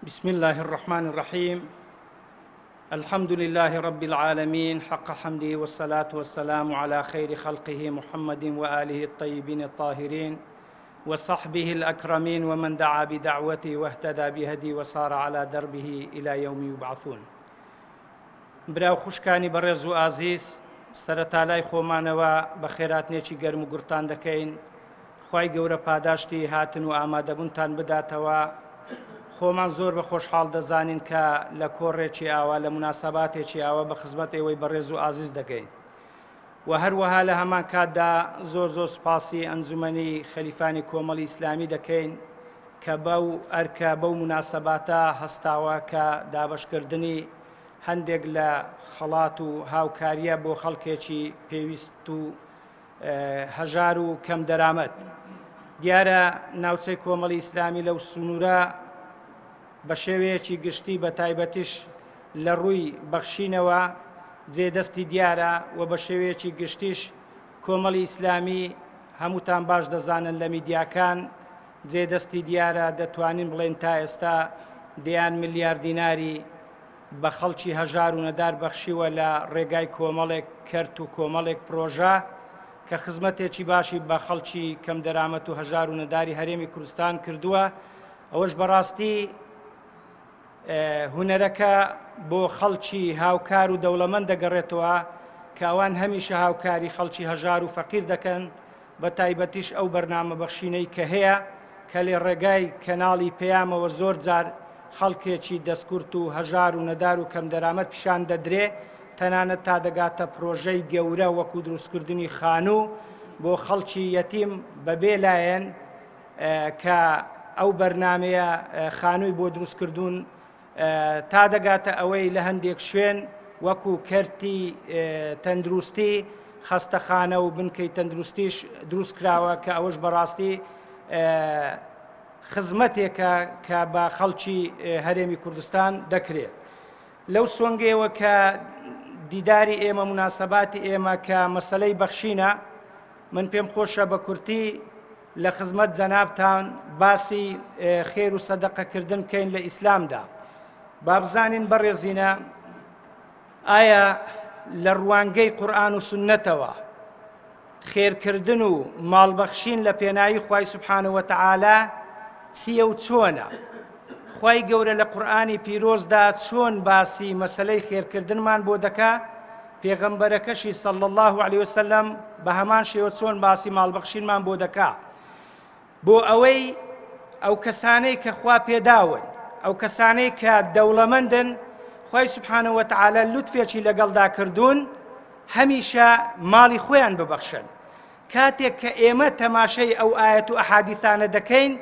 بسم الله الرحمن الرحيم. الحمد لله رب العالمين حق حمده، والصلاة والسلام على خير خلقه محمد وآله الطيبين الطاهرين وصحبه الأكرمين ومن دعا بدعوته واهتدى بهدي وصار على دربه إلى يوم يبعثون. براو خوشکانی بەڕێز و ئازیز، سەرەتالای خۆمانەوە بە خێراتنێکی گەرم و گورتان دەکەین. خوای گەورە پاداشتی هاتن و ئامادەبوونتان بداتەوە. خۆمان زۆر بە خۆشحاڵ دەزانین کە لە کۆڕێکی ئاوا لە مناسەباتێکی ئاوا بە خزمەت ئێوەی بەڕێز و ئازیز دەگەین. و هەروەها لە هەمان کاتدا زۆر سوپاسی ئەنجومەنی خەلیفانی کۆمەڵی ئیسلامی دەکەین کە بەو ئەرکە بەو مناسەباتە هەستاوە کە دابەشکردنی هەندێک لە خەڵات و هاوکاریە بۆ خەڵکێکی پێویست و هەژار و کەم دەرامەت. دیارە ناوچەی کۆمەڵی ئیسلامی لەو سنوورە بە شێوەیەکی گشتی بە تایبەتیش لە ڕووی بەخشینەوە جێدەستی دیارە و بە شێوەیەکی گشتیش کۆمەڵی ئیسلامی هەمووتان باش دەزانن لە میدیاکان جێدەستی دیارە دەتوانین بڵێن تا ئێستا دەیان ملیار دیناری بە خەڵکی هەژار و نەدار بەخشیوە لە ڕێگای کۆمەڵێک کەرت و کۆمەڵێک پرۆژە کە خزمەتێکی باشی بە خەڵکی کەم دەرامەت و هەژار و نەداری هەرێمی کوردستان کردووە. ئەوەش بەڕاستی هونەرەکە بۆ خەڵکی هاوکار و دەوڵەمەند دەگەڕێتەوە کە ئەوان هەمیشە هاوکاری خەڵکی هەژار و فەقیر دەکەن، بە تایبەتیش ئەو بەرنامە بەخشینەی کە هەیە کە لێ ڕێگای کەناڵی پەیامەوە زۆر جار خەڵکێکی دەستکورت و هەژار و نەدار و کەم دەرامەت پیشان دەدرێ، تەنانەت تا دەگاتە پرۆژەی گەورە وەکو دروستکردنی خانوو بۆ خەڵکی یەتیم بەبێ لایەن کە ئەو بەرنامەیە خانووی بۆ دروستکردون تا دەگاتە ئەوەی لە هەندێک شوێن وەکو کەرتی تەندروستی خەستەخانە و بنکەی تەندروستیش دروست کراوە کە ئەوەش بەڕاستی خزمەتێکە کە بە خەڵکی هەرێمی کوردستان دەکرێت. لەو سۆنگەیەوە کە دیداری ئێمە مناسەباتی ئێمە کە مەسەلەی بەخشینە، من پێم خۆشە بە کورتی لە خزمەت جەنابتان باسی خێر و سەدەقەکردن بکەین لە ئیسلامدا. با بزانین بەڕێزینە ئایا لە ڕوانگەی قورئان و سنەتەوە خێرکردن و ماڵبەخشین لە پێناوی خوای سوبحانە وتەعالە چییە و چۆنە؟ خوای گەورە لە قورئانی پیرۆزدا چۆن باسی مەسەلەی خێرکردنمان بۆ دەکا؟ پێغەمبەرەکەشی صلی الله علیه وسلم بە هەمان شێوە چۆن باسی ماڵبەخشینمان بۆ دەکا بۆ ئەوەی ئەو کەسانەی کە خوا پێداون، ئەو کەسانەی کە دەوڵەمەندن، خوای سوبحانە وتەعالە لوتفێکی لەگەڵدا کردوون هەمیشە ماڵی خۆیان ببەخشن. کاتێک کە ئێمە تەماشای ئەو ئایەت و ئەحادیثانە دەکەین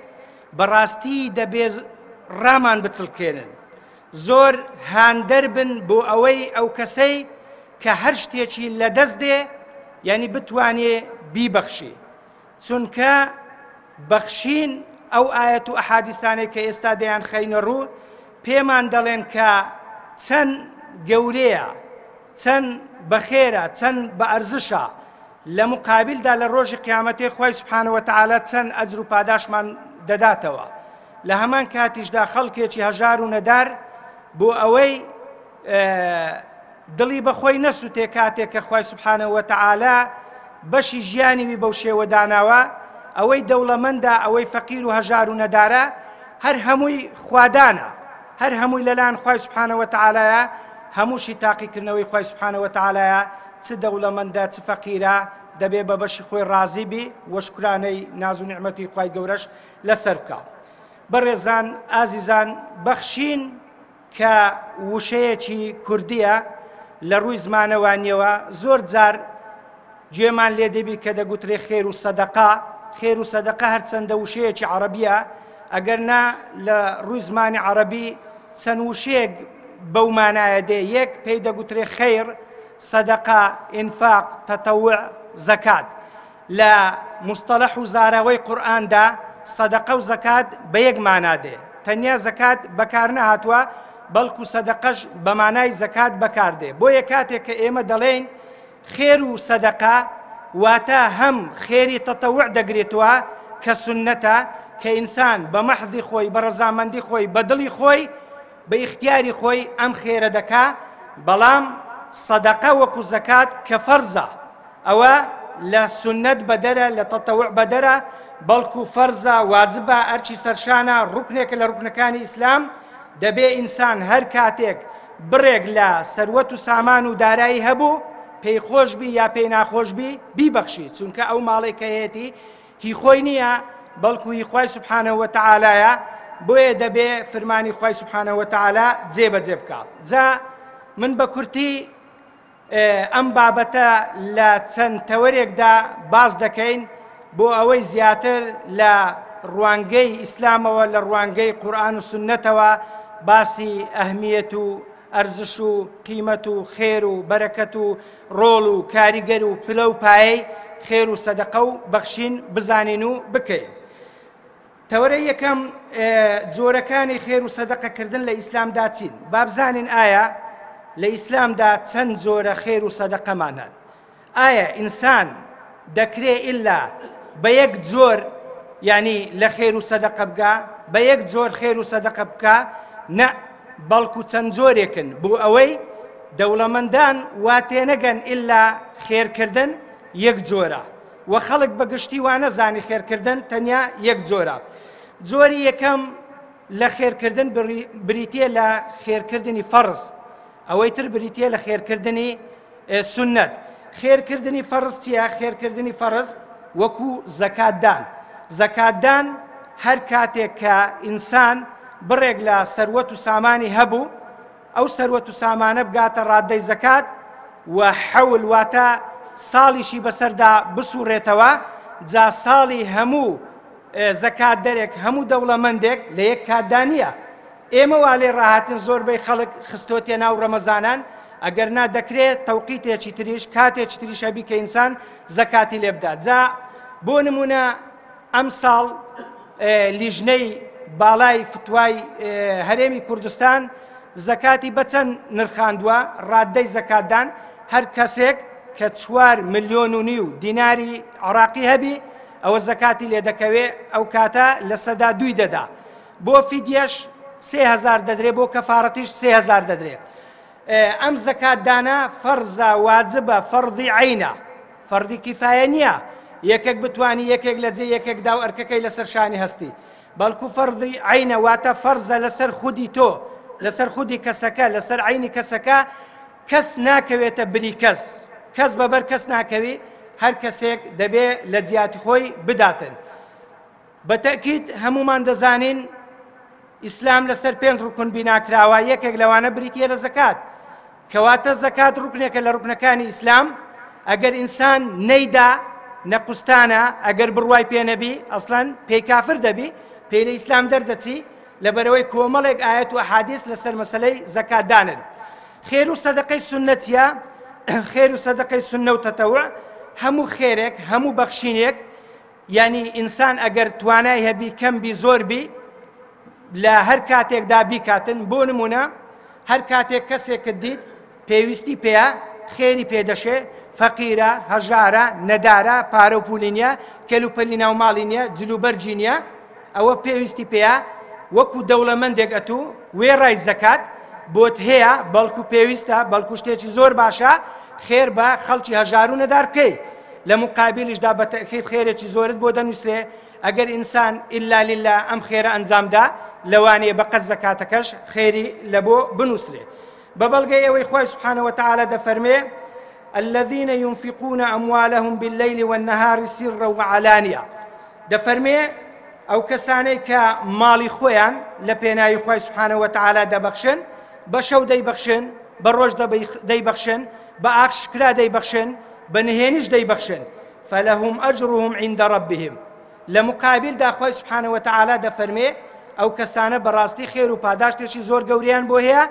بەڕاستی دەبێ ڕامان بچڵکێنن، زۆر هاندەر بن بۆ ئەوەی ئەو کەسەی کە هەر شتێکی لەدەست دێ یعنی بتوانێ بیبەخشی، چونکە بەخشین ئەو ئایەت و ئەحادیثانەی کە ئێستا دەیان خەینە ڕوو پێمان دەڵێن کە چەند گەورەیە، چەند بەخێرە، چەند بە ئەرزشە، لە مقابلدا لە ڕۆژی قیامەتێ خوای سوبحانە وتەعالە چەند ئەجر و پاداشمان دەداتەوە. لە هەمان کاتیشدا خەڵکێکی هەژار و نەدار بۆ ئەوەی دڵی بەخۆی نەسووتێ کاتێک کە خوای سوبحانە وتەعالە بەشی ژیانیوی بەو شێوە داناوە، ئەوەی دەوڵەمەندە، ئەوەی فەقیر و هەژار و نەدارە، هەر هەمووی خوادانە، هەر هەمووی لەلایەن خوای سوبحانە وتەعالایە، هەمووشی تاقیکردنەوەی خوای سوبحانە وتەعالایە. چ دەوڵەمەندە چ فەقیرە دەبێ بە بەشی خۆی ڕازی بی و شکرانەی ناز و نیعمەتی خوای گەورەش لەسەر بکە. بەڕێزان ئازیزان، بەخشین کە وشەیەکی کوردیە لە ڕووی زمانەوانیەوە زۆر جار گوێمان لێ دەبی کە دەگوترێ خێر و سەدەقا. خێر و سەدەقە هەرچەندە وشەیەکی عەرەبیە، ئەگەرنا لە ڕووی زمانی عەرەبی چەند وشەیەک بەو مانایە دێ. یەک پێی دەگوترێ خێر، سەدەقا، ئینفاق، تەتەوع، زەکات. لە مستەلەح و زاراوەی قورئاندا سەدەقە و زەکات بە یەک مانا دێ، تەنیا زەکات بەکار نەهاتووە بەڵکو سەدەقەش بە مانای زەکات بەکاردێ. بۆیە کاتێک کە ئێمە دەڵێن خێر و سەدەقە واتە هەم خێری تەتەوع دەگرێتەوە کە سنەتە، کە ئینسان بە مەحضی خۆی بە ڕەزامەندی خۆی بە دڵی خۆی بە ئیختیاری خۆی ئەم خێرە دەکا بەڵام سەدەقە وەکو زەکات کە فەرزە ئەوە لە سونەت بەدەرە لە تەتەوع بەدەرە بەڵکو فەرزە واجبە ئەرچی سەرشانە ڕوکنێکە لە ڕوکنەکانی ئیسلام دەبێ ئینسان هەر کاتێک بڕێک لە سەروەت و سامان و دارایی هەبوو پێی خۆشبی یا پێی ناخۆشبی بیبەخشی چونکە ئەو ماڵی کە هەیەی هی خۆی نییە بەڵکو هی خوای سوبحانەهو وتەعالایە بۆیە دەبێ فەرمانی خوای سوبحانەهو وتەعالا جێبەجێ بکات. جا من بە کورتی ئەم بابەتە لە چەند تەوەرێکدا باس دەکەین بۆ ئەوەی زیاتر لە ڕوانگەی ئیسلامەوە لە ڕوانگەی قورئان و سنەتەوە باسی ئەهمیەت و ئەرزش و قیمەت و خێر و بەرەکەت و ڕۆڵ و کاریگەر و پلە و پایەی خێر و سەدەقە و بەخشین بزانین و بکەین. تەوەرەی یەکەم جۆرەکانی خێر و سەدەقەکردن لە ئیسلامدا چین؟ با بزانین ئایا لە ئیسلامدا چەند جۆرە خێر و سەدەقەمان هەن؟ ئایا ئینسان دەکرێ ئیلا بە یەک جۆر یعنی لە خێر و سەدەقە بگا بە یەک جۆر خێر و سەدەقە بکە؟ نە، بەڵکو چەند جۆرێکن بۆ ئەوەی دەوڵەمەندان وا تێنەگەن ئیلا خێرکردن یەک جۆرە و خەڵک بەگشتی وا نەزانی خێرکردن تەنیا یەک جۆرە. جۆری یەکەم لە خێرکردن بریتیە لە خێرکردنی فەرز، ئەوەی تر بریتیە لە خێرکردنی سنەت. خێرکردنی فەرز چییە؟ خێرکردنی فەرز وەکو زەکاتدان. زەکاتدان هەر کاتێک کە ئینسان بڕێک لە سەروەت و سامانی هەبوو ئەو سەروەت و سامانە بگاتە ڕادەی زەکات و حەول واتە ساڵیشی بەسەردا بسوڕێتەوە، جا ساڵی هەموو زەکات دەرێک هەموو دەوڵەمەندێک لە یەک کاتدا نییە. ئێمە وا لێ ڕاهاتن زۆربەی خەڵک خستۆتێ ناو ڕەمەزانان ئەگەر نا دەکرێت تەوقیتێکی تریش کاتێکی تریش هەبی کە ئینسان زەکاتی لێ بدات. جا بۆ نمونە ئەم ساڵ لیژنەی باڵای فتوای هەرێمی کوردستان زەکاتی بەچەند نرخاندووە؟ ڕادەی زەکاتدان هەر کەسێک کە 4.5 ملیۆن دیناری عراقی هەبی ئەوە زەکاتی لێ دەکەوێت، ئەو کاتە لە سەدا 2 دەدا. بۆ فیدیەش 3000 دەدرێ، بۆ کەفارەتیش 3000 دەدرێ. ئەم زەکاتدانە فەرزە، واجبە، فەرضی عینە، فەرضی کیفایە نییە یەکێک بتوانی یەکێک لە جێ یەکێکدا و ئەرکەکەی لەسەر شانی هەستی، بەڵکو فەرضی عینە واتە فەرزە لەسەر خودی تۆ، لەسەر خودی کەسەکە، لەسەر عینی کەسەکە. کەس ناکەوێتە بری کەس، کەس بەبەر کەس ناکەوی، هەر کەسێک دەبێ لە جیاتی خۆی بداتن. بە تەکید هەمومان دەزانین ئیسلام لەسەر 5 ڕوکن بیناکراوە، یەکێک لەوانە بریتیە لە زەکات، کەواتە زەکات ڕوکنێکە لە ڕوکنەکانی ئیسلام. ئەگەر ئینسان نەیدا نەقوستانە، ئەگەر بڕوای پێ نەبی ئەسڵەن پێی کافر دەبی، پێی لە ئیسلام دەردەچی، لەبەرەوەی کۆمەڵێک ئایەت و ئەحادیث لەسەر مەسەلەی زەکاتدانن. خێر و سەدەقەی سونەتیە، خێر و سەدەقەی سونە و تەتەوع هەموو خێرێک هەموو بەخشینێک، یعنی ئینسان ئەگەر توانای هەبی کەم بی زۆر بی لە هەر کاتێکدا بیکاتن. بۆ نمونە هەر کاتێک کەسێکت دیت پێویستی پێیە، خێری پێدەشێ، فەقیرە، هەژارە، نەدارە، پارە و پولی نییە، کەلوپەلی ناوماڵی نییە، جلوبەرجی نییە، ئەوە پێویستی پێیە وەکو دەوڵەمەندێک ئەتوو وێڕای زەکات بۆت هەیە، بەڵکو پێویستە، بەڵکو شتێکی زۆر باشە خێر بە خەڵکی هەژار و نەدار بکەی. لە مقابلیشدا بە تەکید خێرێکی زۆرت بۆ دەنووسرێ. ئەگەر ئینسان ئیلا لیلا ئەم خێرە ئەنجامدا لەوانەیە بەقەت زەکاتەکەش خێری لە بۆ بنووسرێ. بە بەڵگەی ئەوەی خوای سوبحانەهو وتەعالا دەفەرمێ الذين ينفقون أموالهم بالليل والنهار سرا وعلانية. دەفەرمێ ئەو کەسانەی کە ماڵی خۆیان لە پێناوی خوای سوبحانەهو وتەعالا دەبەخشن، بە شەو دەیبەخشن، بە ڕۆژ دەیبەخشن، بە ئاکشکرا دەیبەخشن، بە نهێنیش دەیبەخشن، فلهم أجرهم عند ربهم. لە مقابلدا خوای سوبحانەهو وتەعالا دەفەرمێ ئەو کەسانە بەڕاستی خێر و پاداشتێکی زۆر گەوریان بۆ هەیە،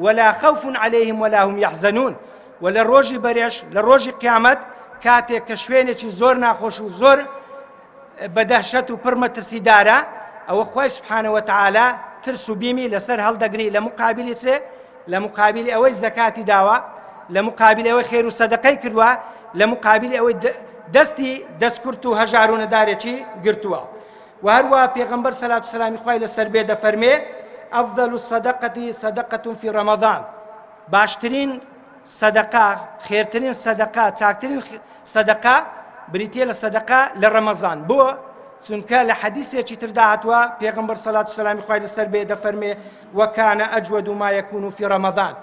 ولا خوف عليهم ولا هم يحزنون. و لە ڕۆژی بەرێش لە ڕۆژی قیامەت کاتێک کە شوێنێکی زۆر ناخۆش و زۆر بەدەهشەت و پڕمەترسیدارە، ئەوە خوای سوبحانەهو وتەعالا ترس و بیمی لەسەر هەڵدەگری. لە مقابلی چێ؟ لە مقابلی ئەوەی زەکاتی داوە، لە مقابلی ئەوەی خێر و سەدەقەی کردووە، لە مقابلی ئەوەی دەستی دەستکورت و هەژار و نەدارێکی گرتووە. و هەروە پێغەمبەر سەلات و سەلامی خوای لەسەر بێ دەفەرمێ ئەفضل الصەدەقەتی سەدەقەتون فی ڕەمەضان، باشترین سەدەقا، خێرترین سەدەقا، چاکترین سەدەقا بریتیە لە سەدەقا لە ڕەمەزان. بۆ چونکە لە حەدیثێکی تردا هاتووە پێغەمبەر سەلات و سەلامی خوای لەسەر بێ دەفەرمێ وەکانە ئەجوەد ما یەکون فی ڕەمەضان،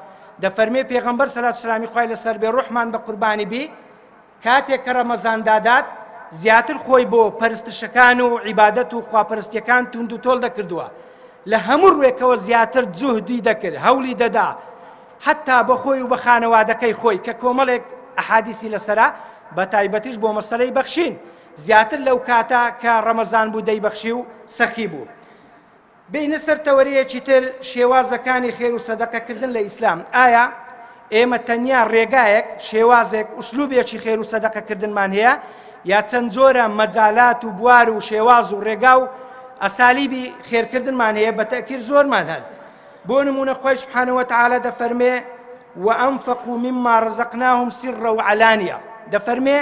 دەفەرمێ پێغەمبەر سەلات و سەلامی خوای لەسەر بێ ڕوحمان بە قوربانی بی کاتێک کە ڕەمەزان دادات زیاتر خۆی بۆ پەرستشەکان و عیبادەت و خواپەرستیەکان توند و تۆڵ دەکردووە، لە هەموو ڕوێکەوە زیاتر جوهدی دەکرد، هەوڵی دەدا حتا بە خۆی و بە خانەوادەکەی خۆی کە کۆمەڵێک ئەحادیثی لەسەرا بە تایبەتیش بۆ مەسەلەی بەخشین زیاتر لەو کاتە کە ڕەمەزان بوو دەیبەخشی و سەخی بوو. بینە سەر تەوەریەکی تر شێوازەکانی خێر و سەدەقەکردن لە ئیسلام. ئایا ئێمە تەنیا ڕێگایەک شێوازێک ئوسلوبێکی خێر و سەدەقەکردنمان هەیە یا چەند جۆرە مەجالات و بوار و شێواز و ڕێگا و ئەسالیبی خێرکردنمان هەیە؟ بە تەئکید زۆرمان هەن. بۆ نمونە خۆی سوبحانەهو وتەعالە دەفەرمێ وأنفقوا مما رزقناهم سرا وعلانية، دەفەرمێ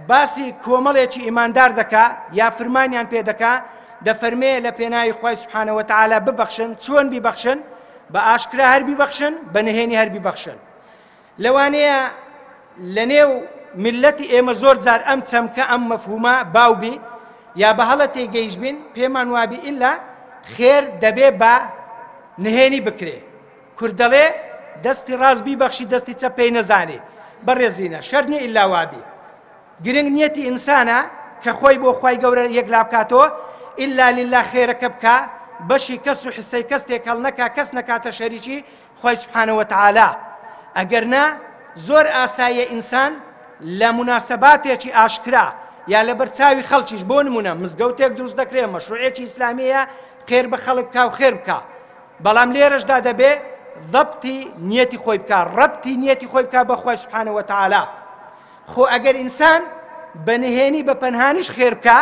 باسی کۆمەڵێکی ئیماندار دەکا یا فرمانیان پێ دەکا، دەفەرمێ لە پێناوی خۆی سوبحانەهو وتەعالە ببەخشن. چۆن بیبەخشن؟ بە ئاشکرا هەر بیبەخشن، بە نهێنی هەر بیبەخشن. لەوانەیە لە نێو ملەتی ئێمە زۆر جار ئەم چەمکە ئەم مەفهومە باوبی یا بە هەڵە تێگەیشت بین پێمان وابی ئیلا خێر دەبێ بە نهێنی بکرێ. کورد دەڵێ دەستی ڕاست بیبەخشی دەستی چەپ پێی نەزانێ، بەڕێزینە شەرت نییە ئیلا وابی. گرنگ نیەتی ئینسانە کە خۆی بۆ خوای گەورە یەکلا بکاتەوە ئیلا لیلا خێرەکە بکە، بەشی کەس و حسەی کەس تێکەڵ نەکا، کەس نەکاتە شەریکی خۆی سوبحانەهو وتەعالە. ئەگەرنا زۆر ئاساییە ئینسان لە مناسەباتێکی ئاشکرا یا لە بەرچاوی خەڵکیش، بۆ نمونە مزگەوتێک دروست دەکرێت مەشروعێکی ئیسلامیە خێر بە خەڵک بکا و خێر بکە، بەڵام لێرەشدا دەبێ ضەبتی نیەتی خۆی بکە، ڕەبتی نیەتی خۆی بکە بە خوای سوبحانەهو وتەعالە. خۆ ئەگەر ئینسان بە نهێنی بە پەنهانیش خێر بکە،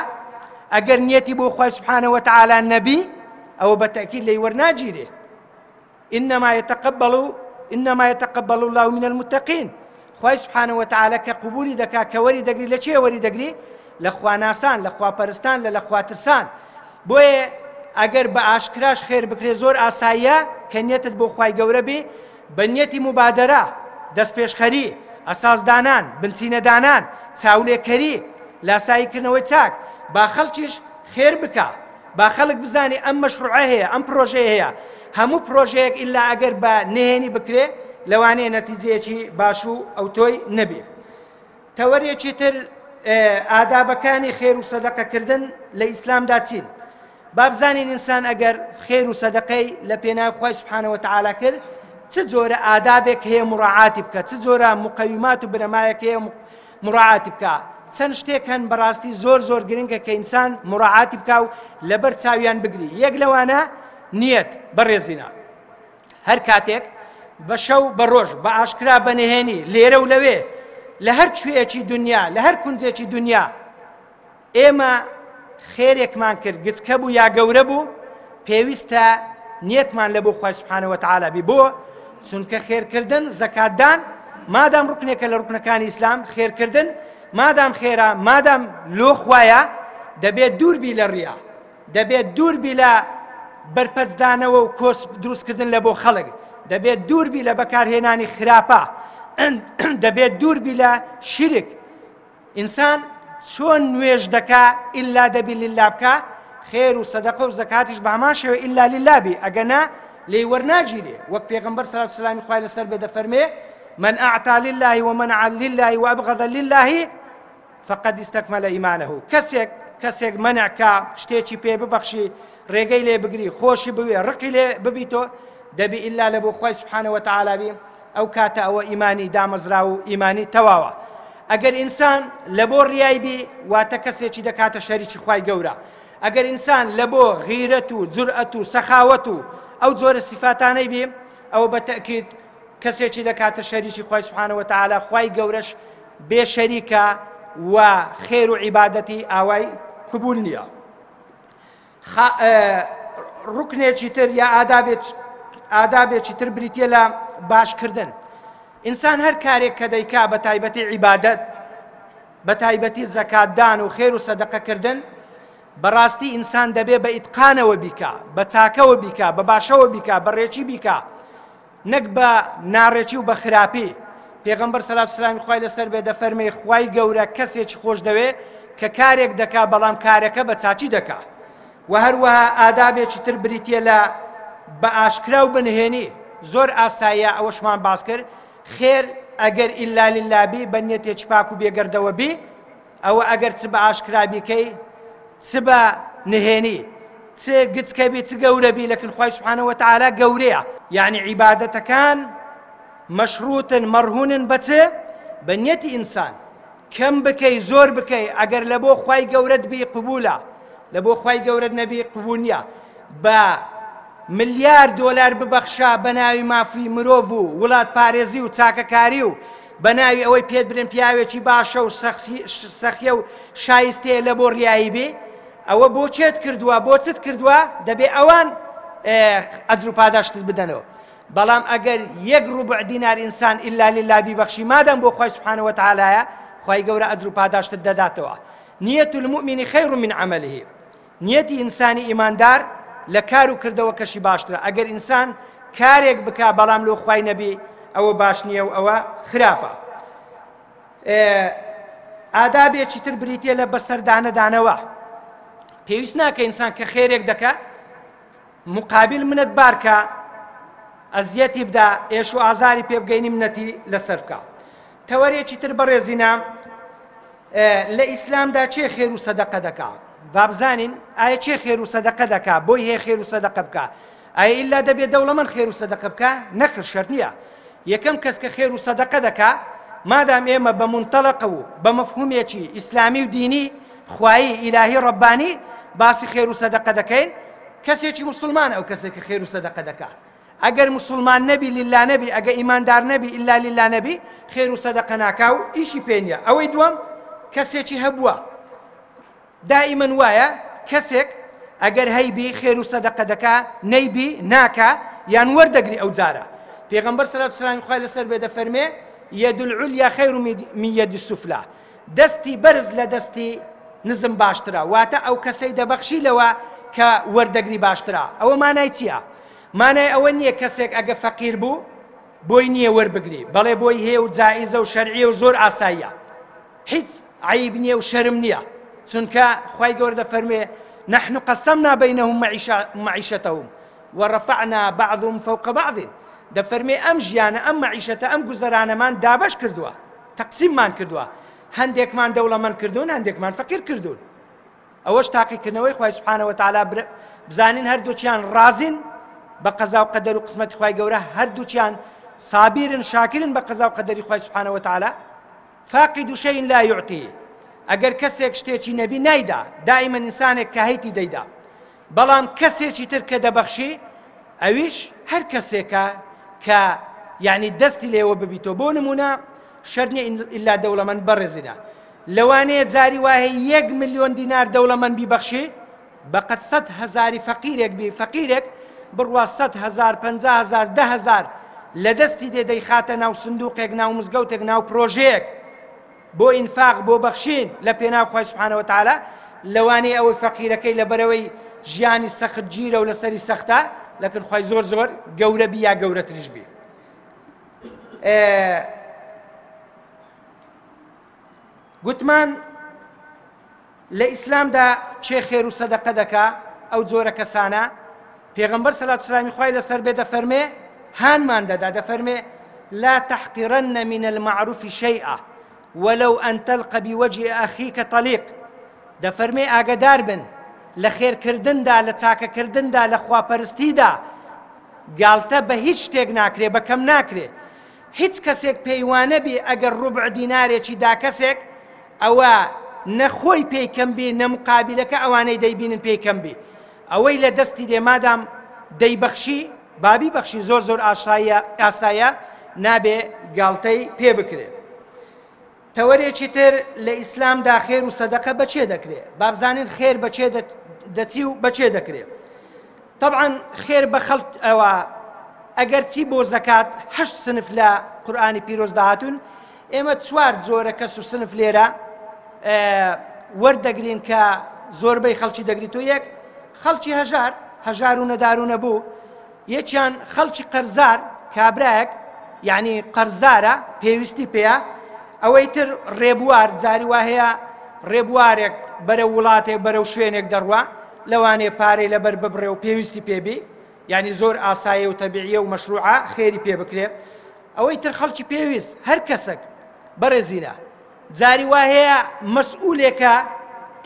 ئەگەر نیەتی بۆ خوای سوبحانەهو وتەعالە نەبی ئەوە بە تەئکید لێی وەرناگیرێ. إنما يتقبل الله من المتقين. خوای سوبحانەهو وتەعالە کە قبولی دەکا کە وەری دەگری لە چێ وەری دەگری؟ لە خواناسان، لە خواپەرستان، لە خواترسان. بۆیە ئەگەر بە ئاشکراش خێر بکرێ زۆر ئاساییە کە نیەتت بۆ خوای گەورە بێ، بە نیەتی مبادەرە، دەست پێشخەری، ئەساسدانان، بنچینەدانان، چاولێکەری، لاساییکردنەوەی چاک، با خەڵکیش خێر بکە، با خەڵک بزانێ ئەم مەشروعە هەیە، ئەم پرۆژەیە هەیە. هەموو پرۆژەیەک ئیلا ئەگەر بە نهێنی بکرێ لەوانەیە نەتیجەیەکی باش و ئەوتۆی نەبێ. تەوەریەکی تر ئادابەکانی خێر و سەدەقەکردن لە ئیسلامدا چین؟ با بزانین ئینسان ئەگەر خێر و سەدەقەی لە پێناوی خوای سوبحانەهو وتەعالە کرد چ جۆرە ئادابێک هەیە مڕاعاتی بکە، چ جۆرە مقەویمات و بنەمایەک هەیە مڕاعاتی بکە. چەند شتێک هەن بەڕاستی زۆر زۆر گرنگە کە ئینسان مڕاعاتی بکە و لەبەر چاویان بگری. یەک لەوانە نیەت. بەڕێزینە هەر کاتێک بە شەو بە ڕۆژ بە ئاشکرا بە نهێنی لێرە و لەوێ لە هەر کوێیەکی دنیا لە هەر کونجێکی دنیا ئێمە خێرێکمان کرد گچکە بوو یا گەورە بوو، پێویستە نیەتمان لە بۆ خوای سوبحانەهو وتەعالە بی. بۆ چونکە خێرکردن زەکاتدان مادام ڕوکنێکە لە ڕوکنەکانی ئیسلام، خێرکردن مادام خێرە مادام لۆ خوایە دەبێت دووربی لە ڕیا، دەبێت دووربی لە بەرپەرزدانەوە و کۆس دروستکردن لە بۆ خەڵک، دەبێت دووربی لە بەکارهێنانی خراپە، دەبێت دووربی لە شیرک. ئینسان چۆن نوێژ دەکا ئیلا دەبی لیلا بکە، خێر و سەدەقە و زەکاتیش بە هەمان شێوە ئیلا لیلا بی، ئەگەنا لێی وەرناگیرێ. وەک پێغەمبەر سەلات و سەلامی خوای لەسەر بێ دەفەرمێ من أعطى لله ومنع لله وأبغض لله فقد استكمل إيمانه. کەسێک منعکە شتێکی پێ ببەخشی، ڕێگەی لێ بگری، خۆشی بوێ، ڕقی لێ ببیتۆ، دەبی ئیلا لە بۆ خوای سوبحانەهو وتەعالە بی، ئەو کاتە ئەوە ئیمانی دامەزرا و ئیمانی تەواوە. ئەگەر ئینسان لە بۆ ڕیای بی واتە کەسێکی دەکاتە شەریکی خوای گەورە. ئەگەر ئینسان لە بۆ غیرەت و جورئەت و سەخاوەت و ئەو جۆرە سیفاتانەی بی، ئەو بە تەئکید کەسێکی دەکاتە شەریکی خوای سوبحانەهو وتەعالە. خوای گەورەش بێ شەریکە و خێر و عیبادەتی ئاوای قبول نییە. ڕوکنێکی تر یا ئادابێکی تر بریتیە لە باشکردن. ئینسان هەر کارێک کە دەیکا بە تایبەتی عیبادەت، بە تایبەتی زەکاتدان و خێر و سەدەقەکردن بەڕاستی ئینسان دەبێ بە ئیتقانەوە بیکە، بە چاکەوە بیکە، بە باشەوە بیکە، بە ڕێکی بیکە، نەک بە ناڕێکی و بە خراپی. پێغەمبەر سەلات سلامی خوای لەسەر بێ دەفەرمێ خوای گەورە کەسێکی خۆش دەوێ کە کارێک دەکا بەڵام کارەکە بە چاچی دەکا. و هەروەها ئادابێکی تر بریتە لە بە ئاشکرا و بنهێنی. زۆر ئاساییە ئەوەشمان باس کرد، خێر ئەگەر ئیلا لیلابی بە نیەتێکی پاک و بێگەردەوە بی، ئەوە ئەگەر چ بە ئاشکرا بیکەی چ بە نهێنی چ گچکە بی چ گەورە بی، لەکن خوای سوبحانەهو وتعالا گەورەیە. یعنی عیبادەتەکان مەشروتن مەرهونن بە چ؟ بە نیەتی ئینسان. کەم بکەی زۆر بکەی ئەگەر لە بۆ خوای گەورەت بی قبولە، لە بۆ خوای گەورەت نەبی قبول نییە. بە ملیار دۆلار ببەخشا بە ناوی مافی مرۆڤ و وڵات پارێزی و چاکەکاری و بە ناوی ئەوەی پێت برن پیاوێکی باشە و سەخیە و شایستەیە لە بۆ ڕیایی بێ، ئەوە بۆ چێت کردووە بۆ چت کردووە دەبێ ئەوان ئەجر و پاداشتت بدەنەوە. بەڵام ئەگەر یەک ڕوبع دینار ئینسان ئیلا لیلا بیبەخشی مادەم بۆ خوای سوبحانەهو وتعالایە، خوای گەورە ئەجر و پاداشتت دەداتەوە. نیەت المؤمن خەیر من عەمەله، نیەتی ئینسانی ئیماندار لە کار و کردەوە کەشی باشترە. ئەگەر ئینسان کارێک بکا بەڵام لۆ خوای نەبی ئەوە باش نییە و ئەوە خراپە. ئادابێکی تر بریتێ لە بەسەردانەدانەوە. پێویست ناکە ئینسان کە خێرێک دەکا مقابل منەت بارکە ئەزیەتی بدا ئێش و ئازاری پێ بگەینی منەتی لەسەر بکە. تەوەرێکی تر بەڕێزینە لە ئیسلامدا چێ خێر و سەدەقە دەکا؟ بابزانین ئایا چێ خێر و سەدەقە دەکا بۆی هەیە خێر و سەدەقە بکە؟ ئایا ئیلا دەبێت دەوڵەمەند خێر و سەدەقە بکە؟ نەخر، شەرت نییە. یەکەم کەس کە خێر و سەدەقە دەکا مادام ئێمە بە منتەڵەقە و بە مەفهومێکی ئیسلامی و دینی خوایی ئیلاهی ڕەبانی باسی خێر و سەدەقە دەکەین، کەسێکی موسڵمان ئەو کەسێک کە خێر و سەدەقە دەکا. ئەگەر موسڵمان نەبی لیلا نەبی، ئەگە ئیماندار نەبی ئیلا لیلا نەبی، خێر و سەدەقە ناکا و ئیشی پێ نییە. ئەوەی دووەم کەسێکی هەبووە دائیمەن وایە کەسێک ئەگەر هەیبی خێر و سەدەقە دەکا نەیبی ناکا یان وەردەگری ئەو جارە. پێغەمبەر سەلات سلامی خوای لەسەر بێ دەفەرمێ یەد العولیا خەیر من یەد السوفلا، دەستی بەرز لە دەستی نزم باشترە، واتە ئەو کەسەی دەبەخشی لەوە کە وەردەگری باشترە. ئەوە مانای چییە؟ مانای ئەوە نییە کەسێک ئەگە فەقیر بوو بۆی نییە وەربگری، بەڵێ بۆی هەیە و جائیزە و شەرعیە و زۆر ئاساییە، هیچ عیب نییە و شەرم نییە. چونکە خوای گەورە دەفەرمێ نحن قسمنا بينهم معيشتهم ورفعنا بعضهم فوق بعض. دەفەرمێ ئەم ژیانە ئەم معیشەتە ئەم گوزەرانەمان دابەش کردووە، تەقسیممان کردووە، هەندێکمان دەوڵەمەند کردوون هەندێکمان فەقیر کردوون. ئەوەش تاقیکردنەوەی خوای سوبحانەهو وتعالا بزانین هەردووچیان ڕازین بە قەزا و قەدەر و قسمەتی خوای گەورە، هەردووچیان سابیرن شاکرن بە قەزا و قەدەری خوای سوبحانەهو وتعالا. فاقد شيء لا يعطيه، ئەگەر کەسێک شتێکی نەبی نایدا، دائیمەن ئینسانێک کە هەیتی دەیدا، بەڵام کەسێکی تر کە دەبەخشی ئەویش هەر کەسێکە کە یعنی دەستی لێوە ببیتەوە. بۆ نمونە شەرت نییە ئیلا دەوڵەمەند بەڕێزینە، لەوانەیە جاری وایە 1 ملیۆن دینار دەوڵەمەند بیبەخشی بەقەد 100,000 فەقیرێک بی، فەقیرێک بڕوا 100,000 50,000 10,000 لە دەستی دێ دەیخاتە ناو سندوقێک ناو مزگەوتێک ناو پرۆژەیەک بۆ ئینفاق بۆ بەخشین لە پێناو خوای سوبحانەهو وتعالا. لەوانەیە ئەوەی فەقیرەکەی لەبەرەوەی ژیانی سەخت گیرە و لەسەری سەختە، لەکن خوای زۆر زۆر گەورە بی یا گەورەتریش بی. گوتمان لە ئیسلامدا چێ خێر و سەدەقە دەکا ئەو جۆرە کەسانە؟ پێغەمبەر سەلات سلامی خوای لەسەر بێ دەفەرمێ هانمان دەدا، دەفەرمێ لا تحقرن من المعروف شيئا ولو أن تلقى بوجه أخيك طليق. دەفەرمێ ئاگادار بن لە خێرکردندا لە چاکەکردندا لە خواپەرستیدا گاڵتە بە هیچ شتێک ناکرێ، بەکەم ناکرێ. هیچ کەسێک پەیوانە بی ئەگەر ڕوبع دینارێکی دا کەسێک ئەوە نەخۆی پێیکەم بی نەمقابلەکە ئەوانەی دەیبینن پێیکەم بی، ئەوەی لە دەستی دێ مادام دەیبەخشی بابی بەخشی زۆر زۆر ئاسایە نابێ گاڵتەی پێ بکرێ. تەوەرێکی تر لە ئیسلامدا خێر و سەدەقە بەچێ دەکرێت؟ بابزانین خێر بەچێ دەچی و بەچێ دەکرێت؟ طبعا خێر بە خەڵک ئەوە ئەگەر چی بۆ زەکات 8 سنف لە قورئانی پیرۆز داهاتون، ئێمە 4 جۆرە کەس و سنف لێرە وەردەگرین کە زۆربەی خەڵکی دەگریت و یەک خەڵکی هەژار و نەدار و نەبوو، یەکیان خەڵکی قەرزار کابرایەک یعنی قەرزارە پێویستی پێیە، ئەوەی تر ڕێبوار جاری وا هەیە ڕێبوارێک بەرەو وڵاتێک بەرەو شوێنێک دەڕوا لەوانێ پارەی لەبەر ببڕێ و پێویستی پێبی، یعنی زۆر ئاسایە و تەبیعیە و مەشروعە خێری پێ بکرێ. ئەوەی تر خەڵکی پێویست هەر کەسێک بەڕێزینە جاری وا هەیە مەسئولێکە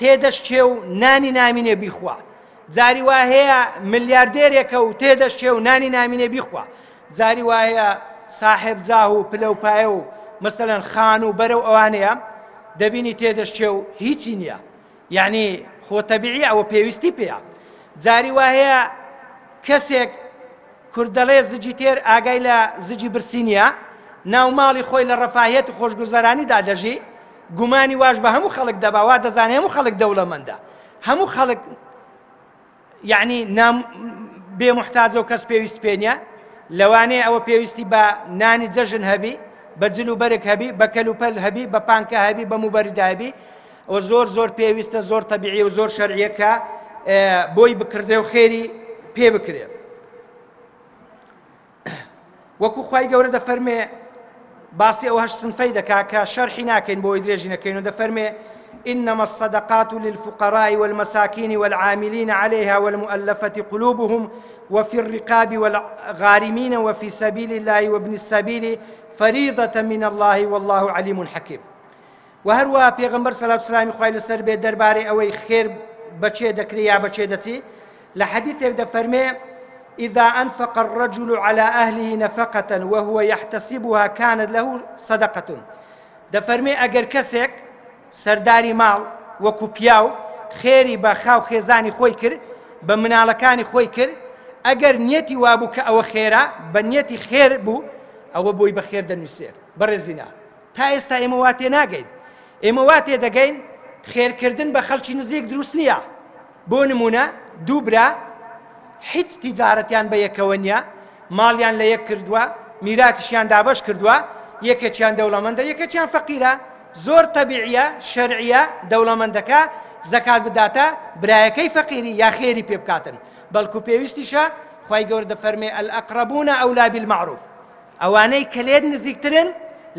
تێدەشتێ و نانی نامینێ بیخوا، جاری وا هەیە ملیاردێرێکە و تێدەشتێ و نانی نامینێ بیخوا، جاری وا هەیە ساحب جاه و پلە و پایە و مەسەلەن خان و بەرەو ئەوانەیە دەبینی تێدەشتێ و هیچی نییە، یعنی خۆ تەبیعی ئەوە پێویستی پێیە. جاری وا هەیە کەسێک کوردەڵێ زجی تێر ئاگای لە زجی برسی نییە، ناو ماڵی خۆی لە ڕەفاهێت و خۆشگوزەرانیدا دەژی، گومانی واش بە هەموو خەڵک دەبا، وا دەزانێ هەموو خەڵک دەوڵەمەندە، هەموو خەڵک یعنی بێ محتاجە و کەس پێویست پێ نییە، لەوانەیە ئەوە پێویستی بە نانی جەژن هەبی، بە جل و بەرگ هەبی، بە کەلوپەل هەبی، بە پانکە هەبی، بە موبەریدا هەبی، ئەوە زۆر زۆر پێویستە، زۆر تەبیعی و زۆر شەرعیە کە بۆی بکردێ و خێری پێ بکرێ. وەکو خوای گەورە دەفەرمێ باسی ئەو هەشت سنفەی دەکا کە شەرحی ناکەین بۆی درێژی نەکەین و دەفەرمێ إنما الصدقات للفقراء والمساكين والعاملين عليها والمؤلفة قلوبهم وفي الرقاب والغارمين وفي سبيل الله وابن السبيل فريضة من الله والله عليم حكيم. وهروا پیغمبر صلى الله عليه وسلم خوای لەسەر بێ دەربارەی ئەوەی خێر بەچێ دەکرێ یا بەچێ دەچی لە حەدیثێک دەفەرمێ إذا أنفق الرجل على أهله نفقة وهو يحتسبها كانت له صدقة. دەفەرمێ ئەگەر کەسێک سەرداری ماڵ وەکو پیاو خێری بە خاو خێزانی خۆی کرد بە مناڵەکانی خۆی کرد، ئەگەر نیەتی وابوو کە ئەوە خێرە بە نیەتی خێر بوو ئەوە بۆی بە خێر دەنووسێ. بەڕێزینە تا ئێستا ئێمە وا تێ ناگەین، ئێمە وا تێ دەگەین خێرکردن بە خەڵکی نزیک دروست نییە. بۆ نمونە دوو برا هیچ تیجارەتیان بە یەکەوە نییە، ماڵیان لە یەک کردووە، میراتیشیان دابەش کردووە، یەکێکیان دەوڵەمەندە یەکێکیان فەقیرە، زۆر تەبیعیە شەرعیە دەوڵەمەندەکە زەکات بداتە برایەکەی فەقیری یا خێری پێ بکاتن، بەڵکو پێویستیشە خوای گەورە دەفەرمێ الأقربون أولى بالمعروف، ئەوانەی کە لێت نزیکترن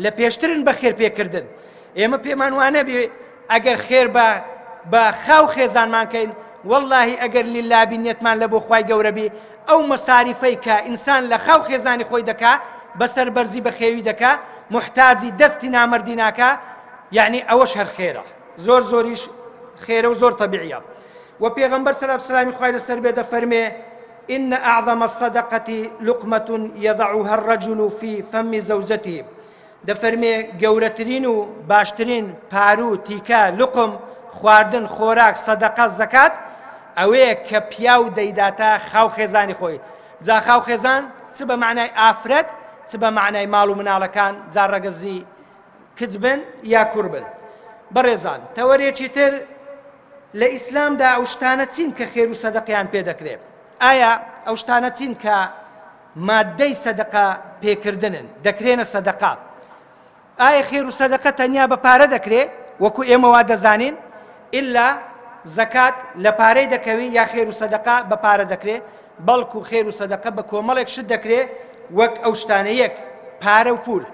لە پێشترن بە خێر پێکردن. ئێمە پێمان وانە بێ ئەگەر خێر بە خاو خێزانمان کەین، واللهی ئەگەر لله بینێتمان لە بۆ خوای گەورە بی ئەو مەساریفەی کە ئینسان لە خاو خێزانی خۆی دەکا بەسەر بەرزی بە خێوی دەکا محتاجی دەستی نامەردی ناکا، یعنی ئەوەش هەر خێرە، زۆر زۆریش خێرە و زۆر تەبیعیە. و پێغەمبەر صلی الله علیه و خوای لەسەر بێ دەفەرمێ إن أعظم الصدقة لقمة يضعها الرجل في فم زوجته. دەفەرمێ گەورەترین و باشترین پارو تیکە لقم خواردن خۆراک سەدەقە زەکات ئەوەیە کە پیاو دەیداتە خاو خێزانی خۆی. جا خاو خێزان چ بە معنای ئافرەت چ بە معنای ماڵ و مناڵەکان جا ڕەگەزی کچ بن یا کوڕ بن. بەڕێزان تەوەرێکی تر لە ئیسلامدا ئەو شتانە چین کە خێر و سەدەقیان پێ دەکرێت؟ ئایا ئەو شتانە چین کە مادەی سەدەقە پێکردنن دەکرێنە سەدەقە؟ ئایا خێر و سەدەقە تەنیا بە پارە دەکرێت وەکو ئێمە وا دەزانین ئللا زەکات لە پارەی دەکەوی یا خێر و سەدەقە بە پارە دەکرێت؟ بەڵکو خێر و سەدەقە بە کۆمەڵێک شت دەکرێت وەک ئەو شتانە یەک پارە و پول.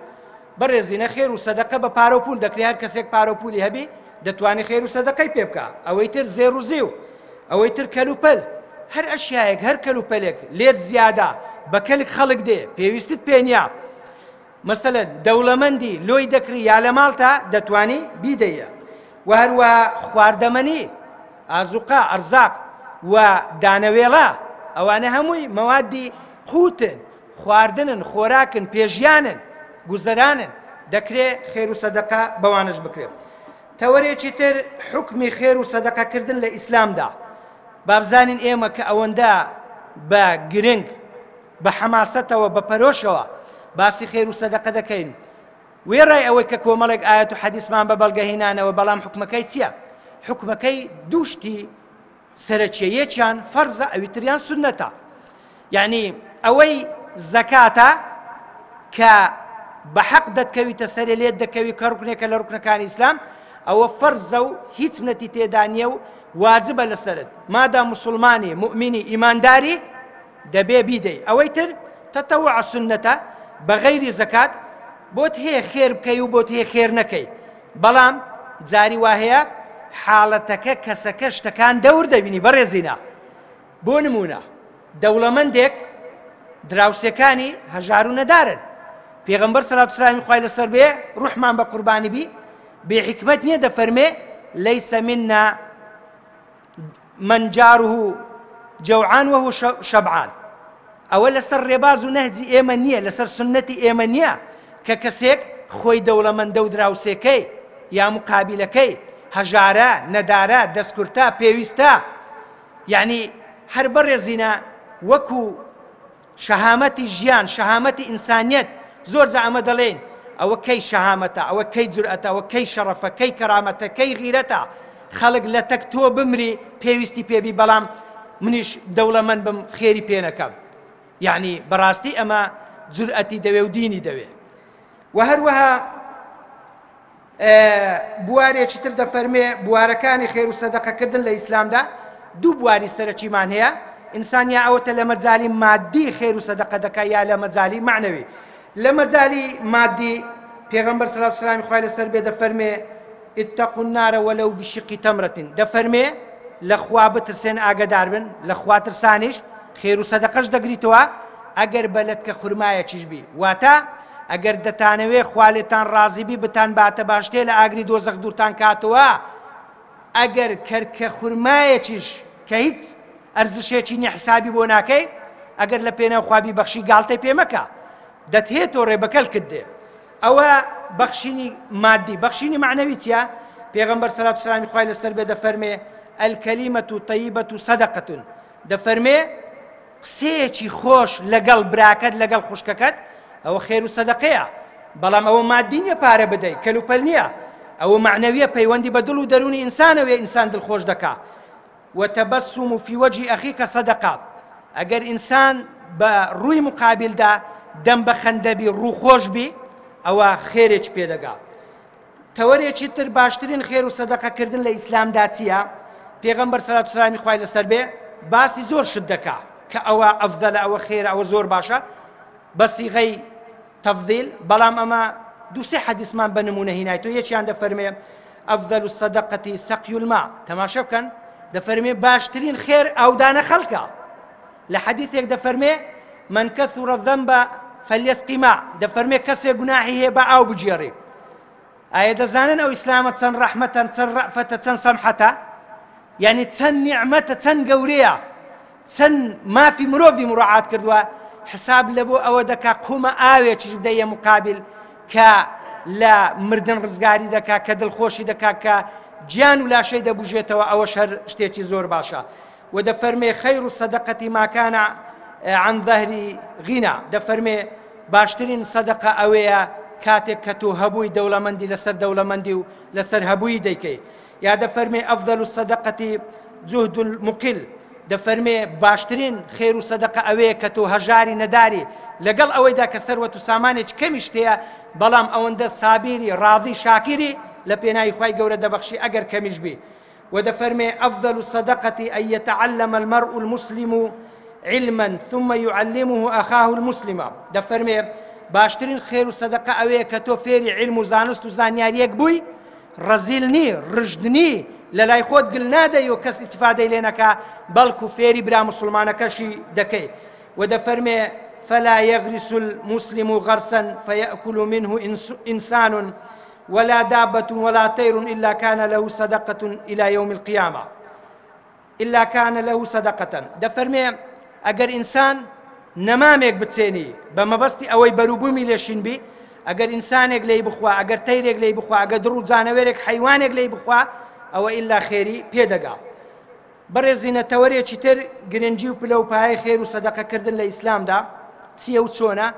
بەڕێزینە خێر و سەدەقە بە پارە و پول دەکرێت، هەر کەسێک پارە و پولی هەبی دەتوانێت خێر و سەدەقەی پێ بکە. ئەوەی تر زێر و زێو، ئەوەی تر کەلوپەل، هەر ئەشیایەک هەر کەلوپەلێک لێت زیادە بە کەلک خەڵک دێ پێویستت پێ نییە، مەسەلەن دەوڵەمەندی لۆی دەکری یا لە ماڵتا دەتوانی بیدەیە. و هەروەها خواردەمەنی ئازوقا ئەرزاق و دانەوێڵە ئەوانە هەمووی مەوادی قوتن، خواردنن، خۆراکن، پێژیانن، گوزەرانن، دەکرێت خێر و سەدەقە بەوانش بکرێت. تەوەرێکی تر حکمی خێر و سەدەقەکردن لە ئیسلامدا بابزانین ئێمە کە ئەوەندە بە گرنگ بە حەماسەتەوە بە پەرۆشەوە باسی خێر و سەدەقە دەکەین، وێڕای ئەوەی کە کۆمەڵێک ئاەت و حەدیثمان بە بەڵگەهێنانەوە، بەڵام حکمەکەی چییە؟ حکمەکەی دوو شتی سەرەکیە، یەکیان فەرزە ئەوی تریان سوننەتە. یعنی ئەوەی زەکاتە کە بە حەق دەتکەویتە سەرێ لێت دەکەوی کە ڕوکنێکە لە ڕوکنەکانی ئیسلام، ئەوە فەرزە و هیچ منەتی تێدا نییە و واجبە لەسەرت مادام مسلمانی مؤمنی ئیمانداری دەبێ بیدەی ئەوەی تر تەتەوع سنەتە بەغەیری زەکات بۆت هەیە خێر بکەی و بۆت هەیە خێر نەکەی بەڵام جاری وا هەیە حاڵەتەکە کەسەکە شتەکان دەور دەبینی بەڕێزینە بۆ نمونە دەوڵەمەندێک دراوسەکانی هەژار و نەدارن پێغەمبەر سەلات سلامی خوای لەسەر بێ ڕوحمان بە قوربانی بی بێحیکمەت نییە دەفەرمێ لەیسە منا من جاره جوعان وهو شبعان ئەوە لەسەر ڕێباز و نەهجی ئێمە نییە لەسەر سنەتی ئێمە نییە کە کەسێک خۆی دەوڵەمەندە و دراوسێکەی یا مقابلەکەی هەژارە نەدارە دەستکورتە پێویستە یعنی هەر بەڕێزینە وەکو شەهامەتی ژیان شەهامەتی ئینسانیەت زۆر جا ئەمە دەڵێن ئەوە کەی شەهامەتە ئەوە کەی جورئەتە ئەوە کەی شەڕەفە کەی کەرامەتە کەی غیرەتە خەڵک لە تەک تۆ بمری پێویستی پێبی بەڵام منیش دەوڵەمەند بم خێری پێ نەکەم یعنی بەڕاستی ئەمە جورئەتی دەوێ و دینی دەوێ و هەروەها بوارێکی تر دەفەرمێ بوارەکانی خێر و سەدەقەکردن لە ئیسلامدا دوو بواری سەرەکیمان هەیە ئینسان یا ئەوەتە لە مەجالی مادی خێر و سەدەقە دەکات یا لە مەجالی معنەوی لە مەجالی مادی پێغەمبەر سەلات و سلامی خوای لەسەر بێ دەفەرمێ اتقوا النار ولو بشق تمرة دەفەرمێ لە خوا بترسێن ئاگادار بن لە خوا ترسانیش خێر و سەدەقەش دەگریتەوە ئەگەر بەلەتکە خورمایەکیش بی واتە ئەگەر دەتانەوێ خوا لێتان ڕازی بی بتان باتە باشتێ لە ئاگری دۆزەخ دوورتان کاتەوە ئەگەر کەرکە خورمایەکیش کە هیچ ئەرزشێکی نییە حسابی بۆ ناکەی ئەگەر لە پێناو خوابی بەخشی گاڵتەی پێ مەکە دەتهێتەوە ڕێبەکەل کردێ ئەوە بەخشینی مادی بەخشینی معنەوی چیە پێغەمبەر سەلات و سلامی خوای لەسەر بێ دەفەرمێ الکەلیمەة طەیبەة صەدەقەة دەفەرمێ قسەیەکی خۆش لەگەڵ براکەت لەگەڵ خوشکەکەت ئەوە خێر و سەدەقەیە بەڵام ئەوە مادی نییە پارە بدەیت کەلوپەل نییە ئەوە معنەویە پەیوەندی بە دڵ و دەرونی ئینسانەوێ ئینسان دڵخۆش دەکات وتەبەسم في وجه أخيك صدقة ئەگەر ئینسان بە ڕووی مقابلدا دەم بە خەندەبی ڕووخۆش بی ئەوە خێرێک پێدەگات تەوەرێکی تر باشترین خێر و سەدەقەکردن لە ئیسلامدا چییە پێغەمبەر سەلات و سلامی خوای لەسەر بێ باسی زۆر شت دەکات کە ئەوە ئەفضەلە ئەوە خێرە ئەوە زۆر باشە بە سیغەی تەفضیل بەڵام ئەمە دوو سێ حەدیثمان بە نمونە هینایەوە یەکیان دەفەرمێ ئەفضەل الصەدەقەتی سەقی الماء تەماشا بکەن دەفەرمێ باشترین خێر ئاودانە خەڵکە لە حەدیثێک دەفەرمێ من كثر الذنب فليسقي ماء دەفەرمێ کەسێک گوناحی هەیە بە ئاو بجێڕێ ئایا دەزانن ئەو ئیسلامە چەند ڕەحمەتە چەند ڕەفەتە چەند سەمحەتە یعنی چەند نیعمەتە چەند گەورەیە چەند مافی مرۆڤی مڕاعات کردووە حساب لە بۆ ئەوە دەکا قومە ئاوێکیش بدەیە مقابل کە لە مردن ڕزگاری دەکا کە دڵخۆشی دەکا کە گیان و لاشەی دەبوژێتەوە ئەوە شەر شتێکی زۆر باشە و دەفەرمێ خەیر و سەدەقەتی ما کان عن ظهری غینا دەفەرمێ باشترین سەدەقە ئەوەیە کاتێک کە تۆ هەبووی دەوڵەمەندی لەسەر دەوڵەمەندی و لەسەر هەبووی دەیکەی یا دەفەرمێ ئەفضەل الصەدەقەتی جوهد المقل دەفەرمێ باشترین خێر و سەدەقە ئەوەیە کە تۆ هەژاری نەداری لەگەڵ ئەوەیدا کە سەروەت و سامانێک کەمیش تەیە بەڵام ئەوەندە سابیری ڕاضی شاکری لە پێناوی خوای گەورە دەبەخشی ئەگەر کەمیش بی ودەفەرمێ ئەفضەل الصەدەقەة أن يتعلم المرء المسلم علما ثم يعلمه أخاه المسلم دەفەرمێ باشترین خێر و سەدەقە ئەوەیە کە تۆ فێری علم و زانست و زانیاریەک بووی ڕەزیل نی ڕژدنی لە لای خۆت گل نادەی و کەس ئیستیفادەی لێ نەکا بەڵکو فێری برا مسلمانەکەشی دەکەی ودەفەرمێ فلا يغرس المسلم غرسا فيأكل منه إنسان ولا دابة ولا طير إلا كان له صدقة إلى يوم القيامة إلا كان له صدقة دەفەرمێ ئەگەر ئینسان نەمامێک بچێنی بە مەبەستی ئەوەی بەروبوومی لێشین بی ئەگەر ئینسانێک لێی بخوا ئەگەر تەیرێک لێی بخوا ئەگەر دڕ و جانەوێرێک حیوانێک لێی بخوا ئەوە ئیلا خێری پێدەگا بەڕێزینە تەوەرێکی تر گرنگی و پلە و پایە خێر و سەدەقەکردن لە ئیسلامدا چییە و چۆنە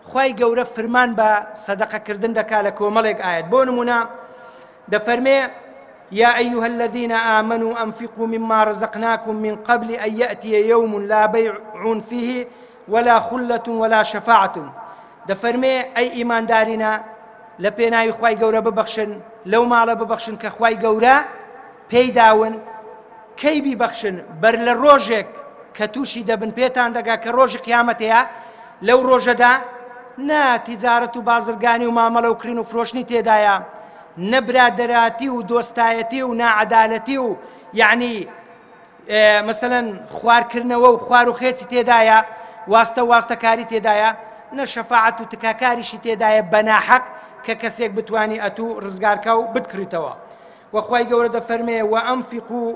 خوای گەورە فرمان بە سەدەقەکردن دەکا لە کۆمەڵێک ئاەت بۆ نمونە دەفەرمێ يا أيها الذين آمنوا أنفقوا مما رزقناكم من قبل أن يأتي يوم لا بيع فيه ولا خلة ولا شفاعة دەفەرمێ ئەی ئیماندارینە لە پێناوی خوای گەورە ببەخشن لەو ماڵە ببەخشن کە خوای گەورە پێی داون کەی بیبەخشن بەر لە ڕۆژێک کە تووشی دەبن پێتان دەگا کە ڕۆژی قیامەتەیە لەو ڕۆژەدا نا تیجارەت و بازرگانی و مامەڵە و کرین و فرۆشتنی تێدایە، نەبرادەراتی و دۆستایەتی و ناعەدالەتی و یعنی مەسەلەن خوارکردنەوە و خوار و خێچی تێدایە، واستەکاری تێدایە، نە شەفاعەت و تکاکاریشی تێدایە بەناحەق کە کەسێک بتوانی ئەتوو ڕزگارکە و بتکڕیتەوە. وەخوای گەورە دەفەرمێ وأنفقوا